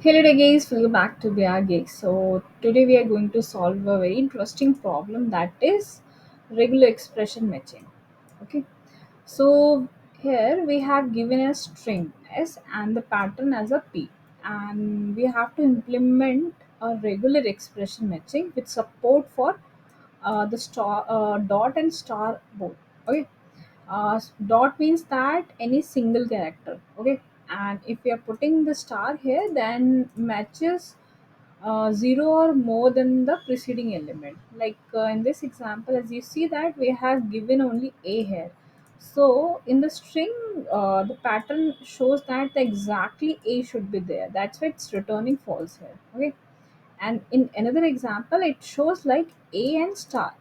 Hello there guys, welcome back to Bia Gigs. So today we are going to solve a very interesting problem that is regular expression matching. Okay, so here we have given a string S and the pattern as a P, and we have to implement a regular expression matching with support for the star dot and star both. Okay, dot means that any single character. Okay, and if we are putting the star here, then matches zero or more than the preceding element. Like in this example, as you see that we have given only a here. So in the string, the pattern shows that exactly a should be there. That's why it's returning false here. Okay, and in another example it shows like a and star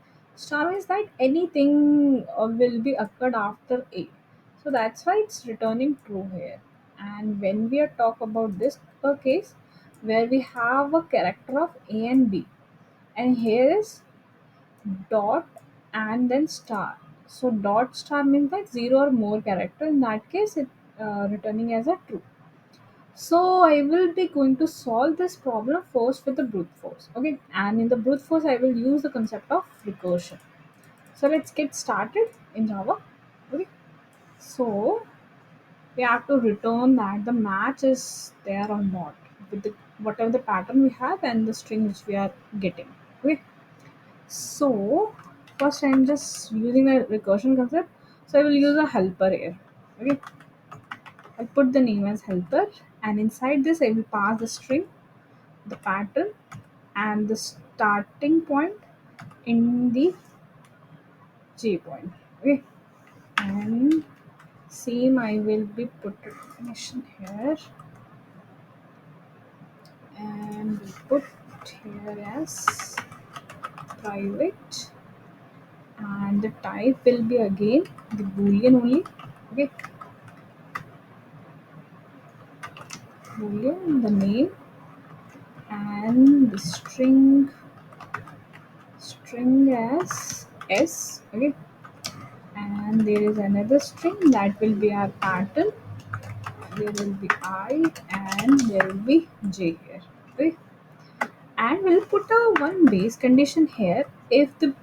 means that anything will be occurred after a, so that's why it's returning true here. And when we are talk about this case where we have a character of a and b, and here is dot and then star, so dot star means that zero or more character, in that case it returning as a true. So I will be going to solve this problem first with the brute force. Okay, and in the brute force, I will use the concept of recursion. So let's get started in Java. Okay, so we have to return that the match is there or not with the whatever the pattern we have and the string which we are getting. Okay, so first I'm just using a recursion concept. So I will use a helper here. Okay, I'll put the name as helper, and inside this I will pass the string, the pattern, and the starting point in the J point. Okay, and same I will be put a definition here, and we'll put here as private, and the type will be again the boolean only. Okay, boolean, the name, and the string as s. Okay, and there is another string that will be our pattern. There will be I and there will be J here. Okay? And we'll put a one base condition here if the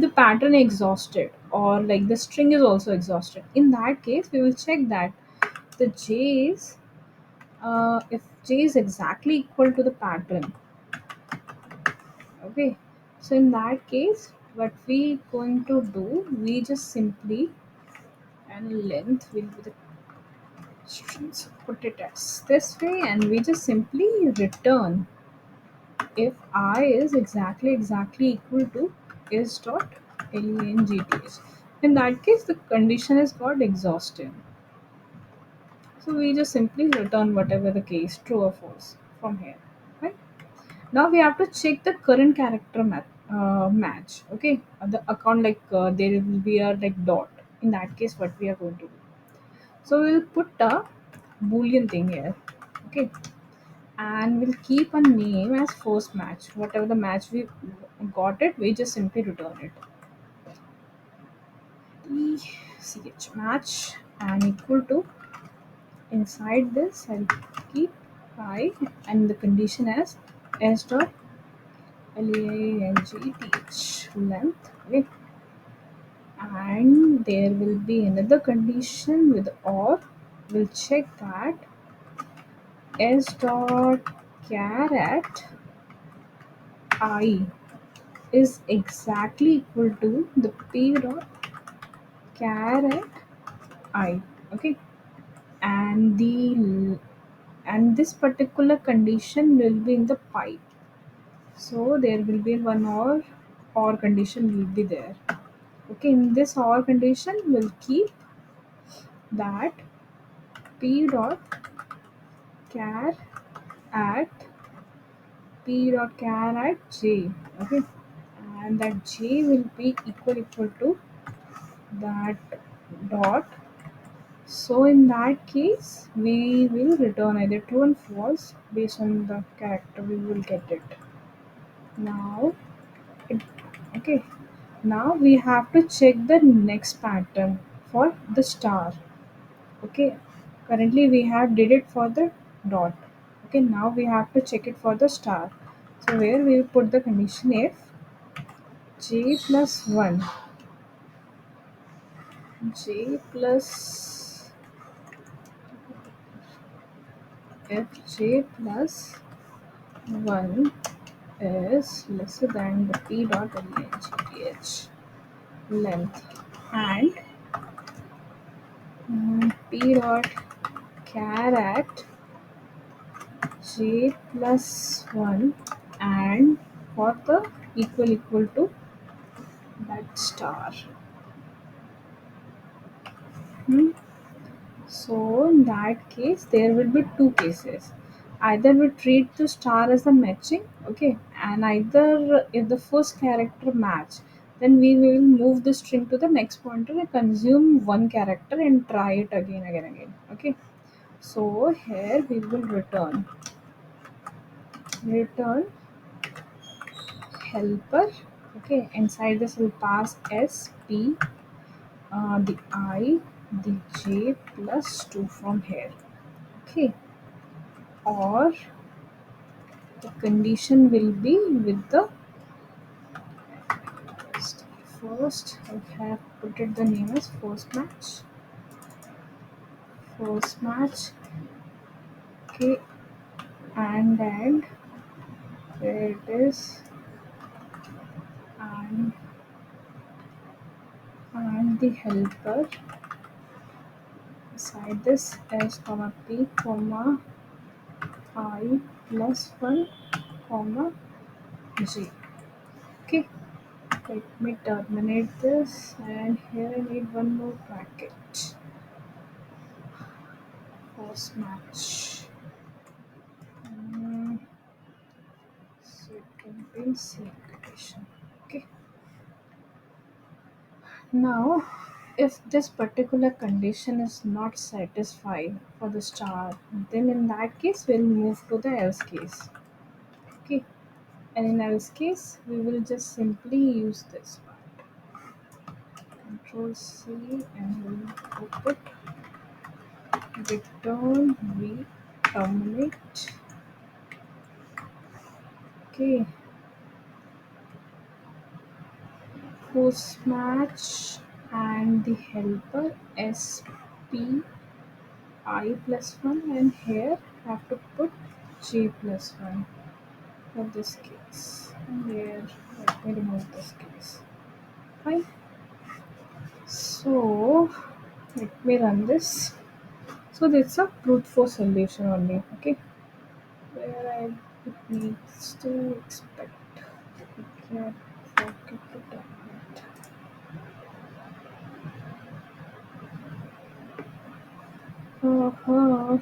pattern is exhausted or like the string is also exhausted. In that case, we will check that the J is if J is exactly equal to the pattern. Okay. So in that case, what we going to do, we just simply and length will be the strings. Put it as this way, and we just simply return if I is exactly equal to s dot length. In that case, the condition is got exhausted. So we just simply return whatever the case, true or false, from here. Right? Now we have to check the current character match. Okay, the account like there will be a like dot. In that case, what we are going to do? So we'll put a boolean thing here. Okay, and we'll keep a name as first match. Whatever the match we got it, we just simply return it. Ch match and equal to, inside this I'll keep I and the condition as s dot length length. Okay, and there will be another condition with or. We'll check that s dot char at I is exactly equal to the p dot char at I. Okay, and the and this particular condition will be in the pipe, so there will be one or condition will be there. Okay, in this or condition we'll keep that p dot char at j. Okay, and that j will be equal to that dot. So in that case, we will return either true and false based on the character we will get it. Now, it, okay. Now we have to check the next pattern for the star. Okay. Currently we have did it for the dot. Okay, now we have to check it for the star. So where we will put the condition if j plus 1, j plus if j plus 1 is lesser than the p dot length and p dot char at j plus 1 and for the equal to that star. Hmm. So in that case, there will be two cases. Either we treat the star as a matching, okay, and either if the first character match, then we will move the string to the next pointer and consume one character and try it again, okay. So here we will return helper, okay. Inside this will pass s p, the I, the j plus 2 from here, okay. Or the condition will be with the first. I have put it the name as first match, okay, and where it is, and the helper beside this s comma p comma I plus 1 comma j, okay. Let me terminate this, and here I need one more bracket, first match. Mm, so it contains same condition. Okay. Now, if this particular condition is not satisfied for the star, then in that case we'll move to the else case. Okay. And in else case, we will just simply use this one. Control C and we'll put return we terminate. Okay. Post match and the helper SP I plus 1, and here I have to put j plus 1 for this case. And here, let me remove this case. Fine. So, let me run this. So, this is a brute force solution only. Okay. Where it needs to expect. Okay. Forget to terminate.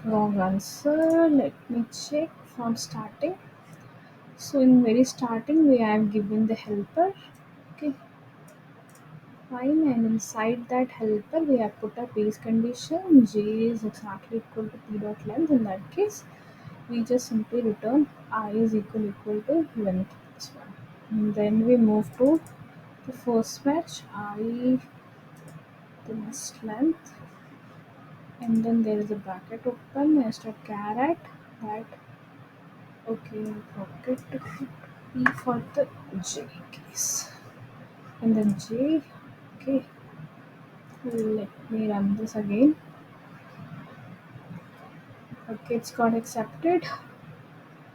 Wrong answer. Let me check from starting. So in very starting we have given the helper, okay, fine, and inside that helper we have put a base condition j is exactly equal to p dot length. In that case, we just simply return I is equal to length, this one. And then we move to the first match I the next length, and then there is a bracket open instead of caret that, okay, forget to put p for the j case. And then j, okay, let me run this again. Okay, it's got accepted,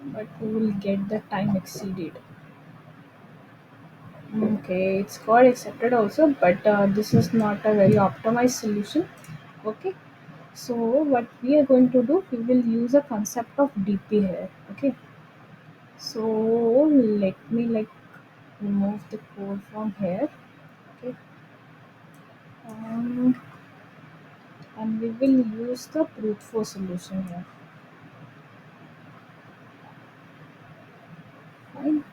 but we will get the time exceeded. Okay, it's got accepted also, but this is not a very optimized solution. Okay, so what we are going to do, we will use a concept of dp here. Okay, so let me remove the code from here. Okay, um, and we will use the brute force solution here. Fine.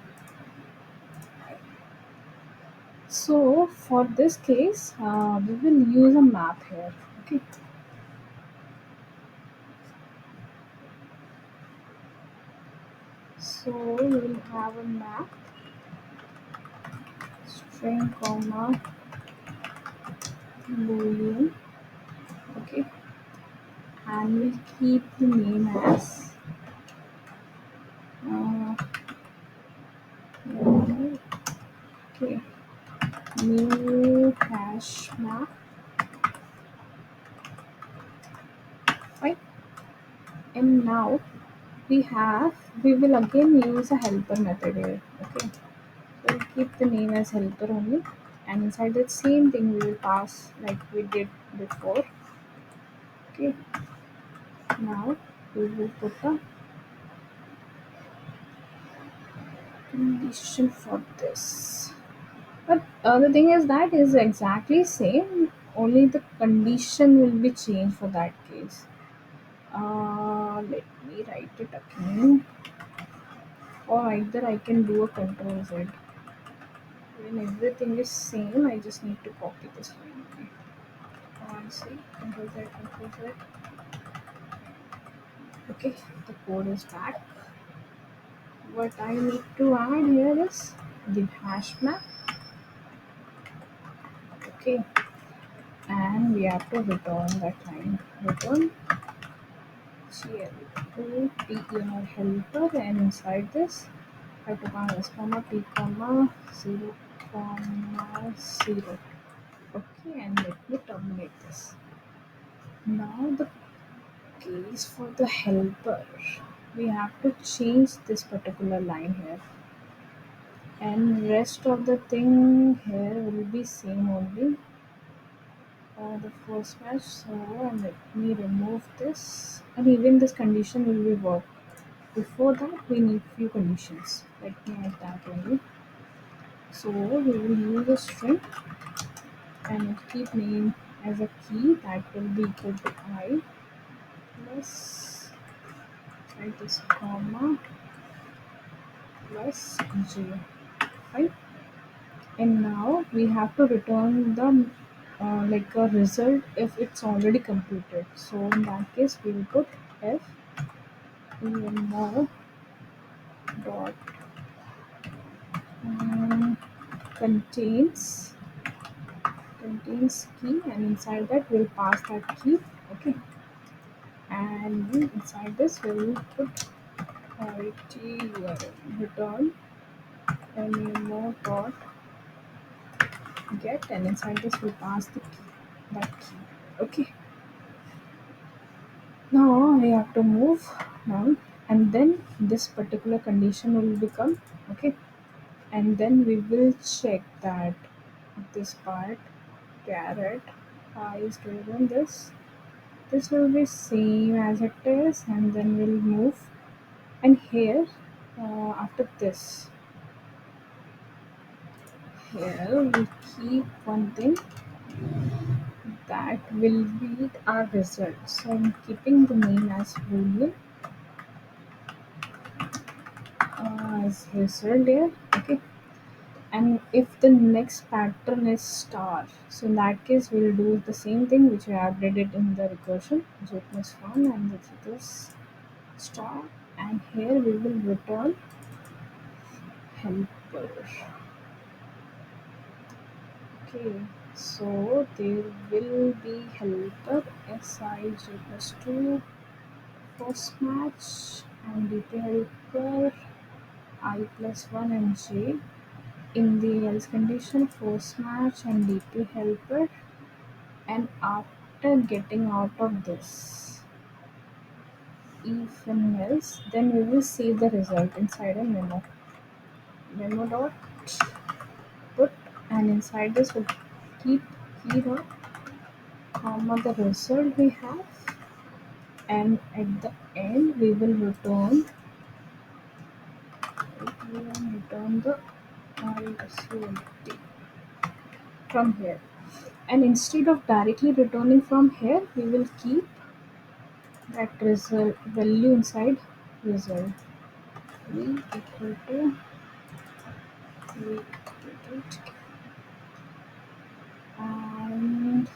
So for this case, we will use a map here. Okay. So we will have a map string comma boolean. Okay, and we'll keep the name as uh, okay, new hash map, right? And now we will again use a helper method here. Okay, so we'll keep the name as helper only, and inside that same thing we will pass like we did before. Okay, now we will put a condition for this. But the thing is that is exactly same. Only the condition will be changed for that case. Let me write it again. Or either I can do a control Z. When everything is same, I just need to copy this line. Okay. One C, control Z, control Z. Okay, the code is back. What I need to add here is the hash map. Okay, and we have to return that line. Return GL to TER helper, and inside this I have to pass comma P comma 0 comma 0. Okay, and let me terminate this. Now the case for the helper, we have to change this particular line here, and rest of the thing here will be same only. The first match, so let me remove this, and even this condition will be work. Before that we need few conditions. Let me add that only. So we will use a string and keep name as a key that will be equal to I plus write this comma plus j, right? And now we have to return the like a result if it's already completed. So in that case we will put f emo dot um, contains key, and inside that we'll pass that key. Okay, and inside this we'll put URL return emo dot get, and inside this we'll pass the key, that key. Okay, now we have to move down, and then this particular condition will become okay, and then we will check that this part caret is greater than this will be same as it is, and then we'll move, and here after this here we keep one thing that will be our result. So I'm keeping the name as boolean as result here. Okay, and if the next pattern is star, so in that case we'll do the same thing which we have did it in the recursion, j plus 1, and this star, and here we will return helper. Okay, so there will be helper sij plus 2 first match, and dp helper I plus 1 and j in the else condition force match and dp helper, and after getting out of this if and else, then we will save the result inside a memo dot put, and inside this we'll keep key dot comma the result we have, and at the end we will return the result from here, and instead of directly returning from here we will keep that result value inside result v equal to v equal to, and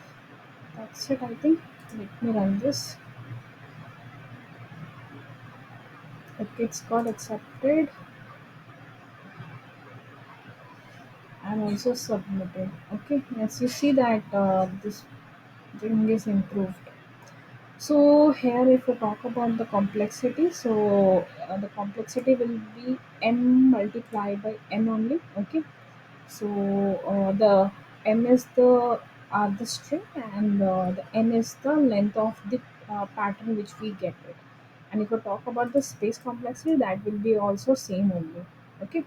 that's it I think. Let me run this. If it's got accepted and also submitted. Okay, yes, you see that this thing is improved. So here, if we talk about the complexity, so the complexity will be m multiplied by n only. Okay. So the m is the string, and the n is the length of the pattern which we get it. And if we talk about the space complexity, that will be also same only. Okay.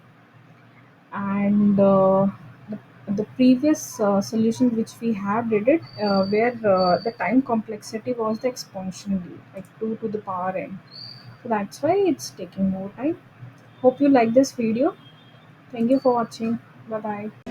And the previous solution which we have did it, where the time complexity was the exponentially, like 2 to the power n. So that's why it's taking more time. Hope you like this video. Thank you for watching. Bye bye.